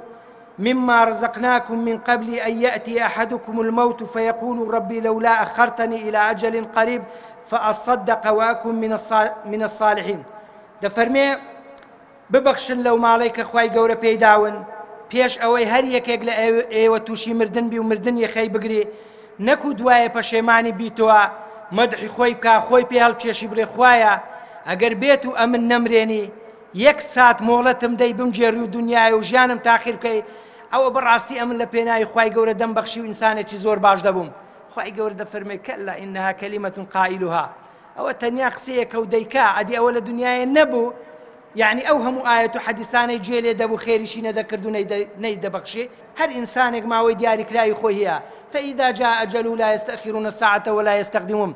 مما رزقناكم من قبل أن يأتي أحدكم الموت فيقول ربي لولا أخرتني إلى أجل قريب فأصدق وأكن من الصالحين. دەفەرمێ ببەخشن لەو ماڵەی کە خوای گەورە پێیداون پێش ئەوەی هەر یەکێک لە ئێوە تووشی مردن بی و مردن یەخەی بگرێ، نەکو دوایە پەشێمانی بیتەوە مەدحی خۆی بکە خۆی پێ هەڵکێشی بڵێ خوایە ئەگەر بێت و ئەمن نەمرێنی یەک سات مۆڵەتم دەی بمجێڕی و دنیای و ژیانم تاخیر بکەی، ئەوە بەڕاستی ئەمن لە پێناوی خوای گەورە دەم بەخشی و ئینسانێکی زۆر باش دەبووم. خوای گەورە دەفەرمێ کەلا ئینەها کەلیمەتون قائیلوها، ئەوە تەنیا قسەیەکە و دەیکا ئەدی ئەوە لە دنیایە نەبوو، یعنی ئەو هەموو ئاەت و حەدیسانەی گوێ لێ دەبوو خێریشی نەدەکرد و نەیدەبەخشێ، هەر ئینسانێک ماوەی دیاریکراوی خۆی هەیە. فإذا جاء أجل لا يستأخرون الساعة ولا يستقدمون.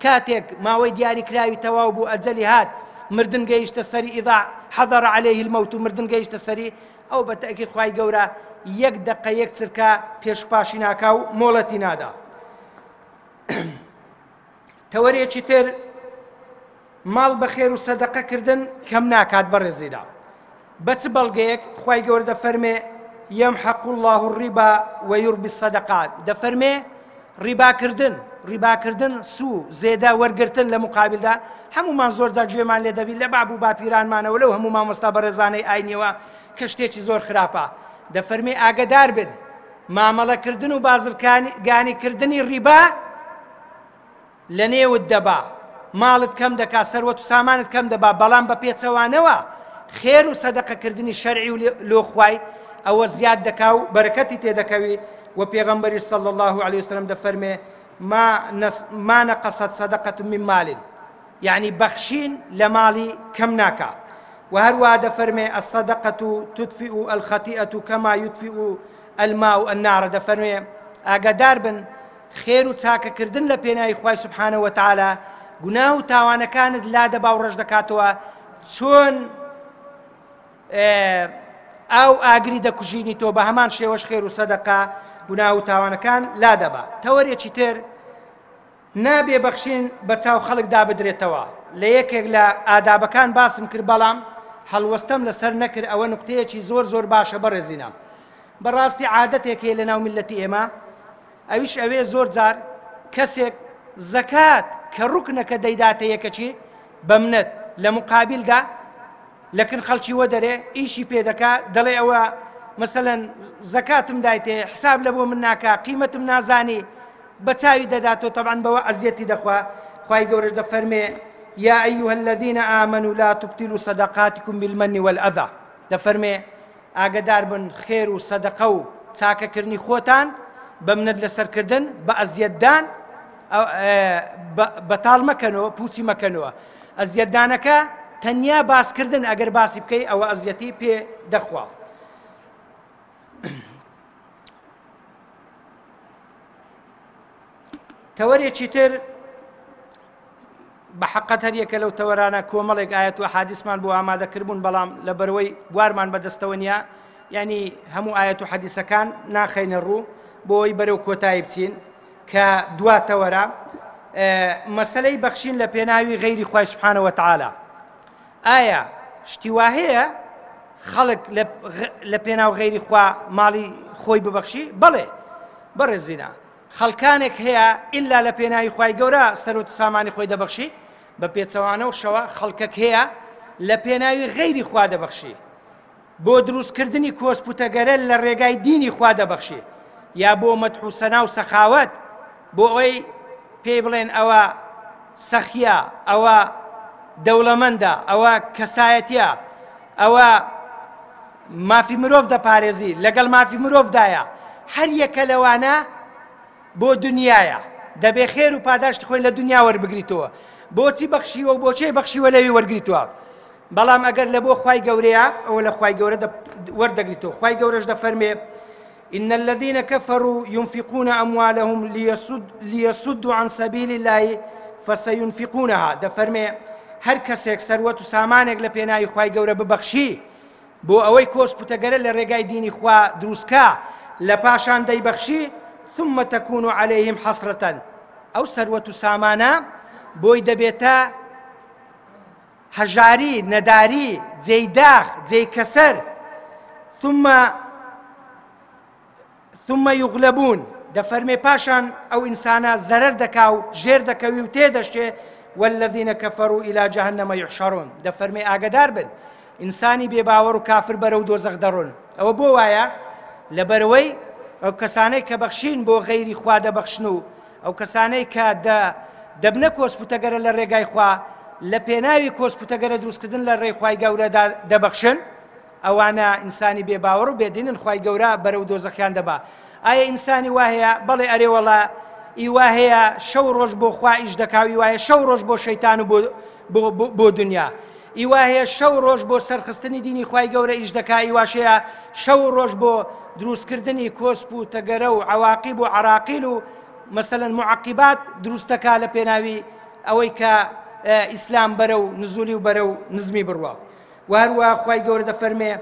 کاتێک ماوەی دیاریکراوی تەواو بوو ئەجەلی هات مردن گەیشتە سەری ئیذا حەضەر عەلەیه المەوت و مردن گەیشتە سەری، ئەو بەتەئکید خوای گەورە یەک دەقە یەک چرکە پێش پاشی ناکا و مۆڵەتی نادا. تەوەریەکی تر ماڵ بەخێر و سەدەقەکردن کەم ناکات بەڕێزیدا. بە چ بەڵگەیەک خوای گەورە دەفەرمێ يمحق الله الربا ويربي الصدقات. دەفەرمێ ڕیباکردن سوو زێدە وەرگرتن لە مقابلدا هەمومان زۆر جار گوێمان لێ دەبی لە باب و باپیرانمانەوە لەو هەموو مامۆستا بەڕێزانەی ئاینیەوە کە شتێکی زۆر خراپە. دەفەرمێ ئاگادار بن مامەڵەکردن و بازرگانیکردنی ڕیبا لە نێوت دەبا، ماڵت کەم دەکا، سەروەت و سامانت کەم دەبا، بەڵام بە پێچەوانەوە خێر و سەدەقەکردنی شەرعی و لۆخوای ئەوە زیاد دەکا و بەرەکەتی تێدەکەوی. و پێغەمبەری صلی الله عليه وسلم دەفەرمێ ما نقصت صدقة من مال، يعني بەخشین لە ماڵی کەم ناکا. و هەروە دەفەرمێ الصدقة تدفئ الخطيئة كما يدفئ الماء النار. دەفەرمێ ئاگادار بن خێر و چاکەکردن لە پێناوی خوای سبحانه وتعالى گوناه و تاوانەکانت لا دەبا و ڕەش دەکاتەوە چۆن ئەو ئاگری دەکوژینی تۆ، بە هەمان شێوەش خێر و سەدەقە گوناه و تاوانەکان لا دەبا. تەوەریەکی تر نابێ بەخشین بە چاو خەڵکدا بدرێتەوە. لە یەکێک لە ئادابەکان باسم کرد بەڵام هەڵوەستەم لەسەر نەکرد، ئەوە نوقتەیەکی زۆر باشە بەڕێزینە. بەڕاستی عادەتێک هەیە لە ناو میلەتی ئێمە، ئەویش ئەوێ زۆر جار کەسێک زەکات کە ڕوکنەکە دەیداتە یەکەچی بەمنەت لە مقابلدا لەکن خەڵکی وە دەرێ ئیشی پێدەکا دەڵێ ئەوە مەسەلەن زەکاتم دایتێ حساب لە بۆ من ناکا، قیمەتم نازانی، بە چاوی دەداتەوە. طبعاً بەوە ئەزیەتی دەخوا. خوای گەورەش دەفەرمێ يا أيها الذين آمنوا لا تبطلوا صدقاتكم بالمن والأذى. دەفەرمێ ئاگادار بن خێر و سەدەقە و چاکەکردنی خۆتان بەمنەت لەسەرکردن بە ئەزیەتدان بەتاڵ مەکەنەوە، پوچی مەکەنەوە. ئەزیەتدانەکە تەنیا باسکردن ئەگەر باسی بکەی ئەوە ئەزیەتی پێ دەخوا. تەوەریەکی تر بە حەقەت هەر یەکە لەو تەوەرانە کۆمەڵێک ئاەت و حەدیثمان بۆ ئامادەکردبوون، بەڵام لە بەرەوەی بوارمان بەدەستەوە نیە، یعنی هەموو ئاەت و حەدیثەکان ناخەینە ڕوو بۆی بەرەو کۆتایی بچین کە دواتەوەرە مەسەلەی بەخشین لە پێناوی غەیری خوای سبحانه وتعالى. ئایا شتی وا هەیە خەڵک لە پێناو غەیری خوا ماڵی خۆی ببەخشی؟ بەڵێ بەڕێزینە، خەڵکانێک هەیە ئللا لە پێناوی خوای گەورە سەرۆت و سامانی خۆی دەبەخشی، بە پێچەوانە و شەوە خەڵکەک هەیە لە پێناوی غەیری خوا دەبەخشی، بۆ دروستکردنی کۆسپوتەگەرە لە ڕێگای دینی خوا دەبەخشی، یا بۆ مەدح و سەنا و سەخاوەت، بۆ ئەوەی پێی بڵێن ئەوە سەخیە، ئەوە دەوڵەمەندە، ئەوە کەسایەتیە، ئەوە مافی مرۆڤ دەپارێزی، لەگەڵ مافی مرۆڤدایە. هەر یەکە لەوانە بۆ دنیایە، دەبێ خێر و پاداشتی خۆی لە دنیا وەربگریتەوە. بۆچی بەخشیوە و بۆچی بەخشیوە لەوی وەرگریتووە؟ بەڵام ئەگەر لە بۆ خوای گەورەیە ئەوە لە خوای گەورە وەردەگریتەوە. خوای گەورەش دەفەرمێ إن الذين كفروا ينفقون أموالهم ليصدوا عن سبيل الله فسينفقونها. دەفەرمێ هەر کەسێک سەروەت و سامانێک لە پێناوی خوای گەورە ببەخشی بۆ ئەوەی کۆسپوتەگەرە لە ڕێگای دینی خوا دروستکە لە پاشان دەیبەخشی ثم تكون عليهم حسرة ئەو سەروەت و سامانە بۆی دەبێتە هەژاری نەداری جێی داغ جێی کەسەر ثم يغلبون. دەفەرمێ پاشان ئەو ئینسانە زەرەر دەکا و ژێر دەکەوی و تێدەشتێ والذين كفروا إلى جهنم يحشرون. دەفەرمێ ئاگدار بن ئینسانی بێباوەڕ و کافر بەرەو دۆزەخ دەڕۆن. ئەوە بۆ وایە لەبەرەوەی ئەو کەسانەی کە بەخشین بۆ غەیری خوا دەبەخشن و ئەو کەسانەی کە دەبنە کۆسپوتەگەرە لە ڕێگای خوا لە پێناوی کۆسپوتەگەرە دروستکردن لە ڕێی خوای گەورەدا دەبەخشن ئەوانە ئینسانی بێباوەڕ و بێدینن خوای گەورە بەرەو دۆزەخیان دەبا. ئایا ئینسانی وایە بەڵێ ئەرێ وەڵا ئیوا هەیە شەو ڕۆژ بۆ خوا ئیش دەکاوی وایە شەو ڕۆژ بۆ شەیتان و بۆ دنیا ئیوا هەیە شەو ڕۆژ بۆ سەرخستنی دینی خوای گەورە ئیش دەکا ئیواشەیە شەو ڕۆژ بۆ دروستکردنی کۆسپوتەگەرە و عواقیب و عراقیل و مەسەلەن مععقیبات دروستەکە لە پێناوی ئەوەی کە ئیسلام بەرە و نزولی و بەرە و نزمی بڕوە. و هەروە خوای گەورە دەفەرمێ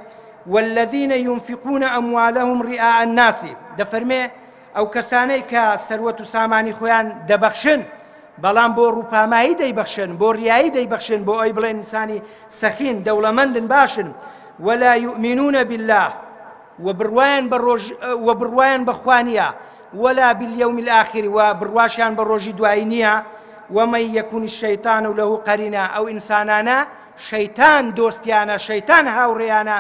والذين ينفقون أموالهم رئاء الناس. دەفەرمێ ئەو کەسانەی کە سەروەت و سامانی خۆیان دەبەخشن بەڵام بۆ ڕووپامایی دەیبەخشن بۆ ڕیایی دەیبەخشن بۆ ئەوی بڵێن ئینسانی سەخین دەوڵەمەندن باشن ولا يؤمنون بالله وبڕوایان بەخوا نییە ولا باليوم الآخر وبڕواشیان بە ڕۆژی دوایی نییە ومن يكن الشيطان له قرينا. ئەو ئینسانانە شەیتان دۆستیانە شەیتان هاوڕێیانە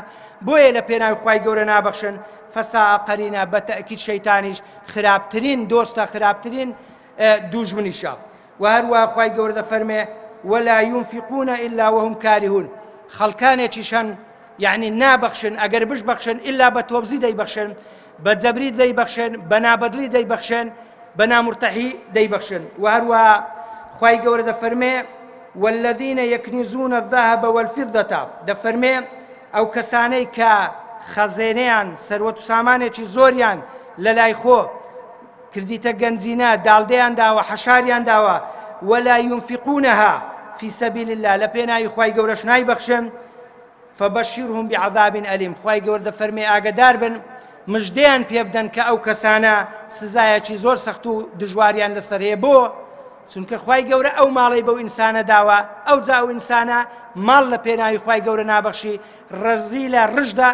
بۆیە لە پێناوی خوای گەورە نابەخشن فەساء قەرینا بەتەئکید شەیتانیش خراپترین دۆستە خراپترین دوژمنیشە. و هەروە خوای گەورە دەفەرمێ ولا ينفقون إلا وهم كارهون. خەڵکانێکیشان یعنی نابەخشن ئەگەر بشبەخشن ئللا بە تۆبزی دەیبەخشن بە جەبری دەیبەخشن بە نابەدلی دەیبەخشن بە نامورتەحی دەیبەخشن. و هەروە خوای گەورە دەفەرمێ والذين يكنزون الذهب والفضة. دەفەرمێ ئەو کەسانەی کە خەزێنەیان سەروەت و سامانێکی زۆریان لە لای خۆ کردیتە گەنجینە داڵدەیان داوە حەشاریان داوە ولا ينفقونها في سبيل الله لە پێناوی خوای گەورەش نایبەخشن فبشرهم بعذاب أليم. خوای گەورە دەفەرمێ ئاگدار بن مژدەیان پێ بدەن کە ئەو کەسانە سزایەکی زۆر سەخت و دژواریان لەسەر هەیە. بۆ چونکە خوای گەورە ئەو ماڵی بەو ئینسانە داوە ئەو جا ئەو ئینسانە ماڵ لە پێناوی خوای گەورە نابەخشی ڕەزی لە ڕژدا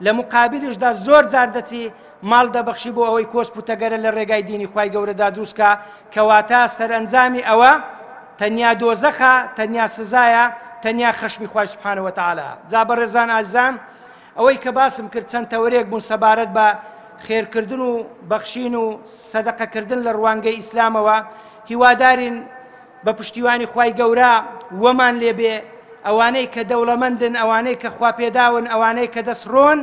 لە مقابلشدا زۆر جار دەچی ماڵ دەبەخشی بۆ ئەوەی کۆسپوتەگەرە لە ڕێگای دینی خوای گەورەدا دروستکە کەواتە سەرئەنجامی ئەوە تەنیا دۆزەخە تەنیا سزایە تەنیا خەشمی خوای سوبحانەهو وتەعالا. جا بەڕێزان ئازیزان ئەوەی کە باسم کرد چەند تەورێک بوون سەبارەت بە خێرکردن و بەخشین و سەدەقەکردن لە ڕوانگەی ئیسلامەوە هیوادارین بە پشتیوانی خوای گەورە وەمان لێبێ ئەوانەی کە دەوڵەمەندن ئەوانەی کە خوا پێداون ئەوانەی کە دەسڕۆن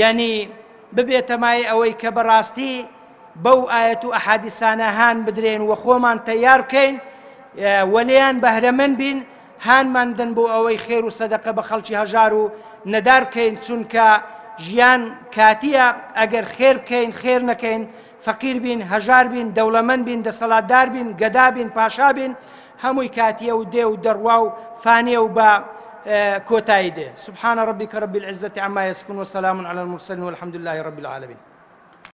یعنی ببێتە مای ئەوەی کە بەڕاستی بەو ئایەت و ئەحادیسانە هان بدرێن و خۆمان تەیار بکەین وەلیان بەهرەمەند بین هانمان دەن بۆ ئەوەی خێر و سەدەقە بە خەڵکی هەژار و نەدار بکەین چونکە ژیان کاتیە ئەگەر خێر بکەین خێر نەکەین فەقیر بین هەژار بین دەوڵەمەند بین دەسەڵاتدار بین گەدا بین پاشا بین هەمووی کاتیە و دێ و دەڕوا و فانێ و بە كوتايده. سبحان ربك رب العزة عما يصفون وسلام على المرسلين والحمد لله رب العالمين.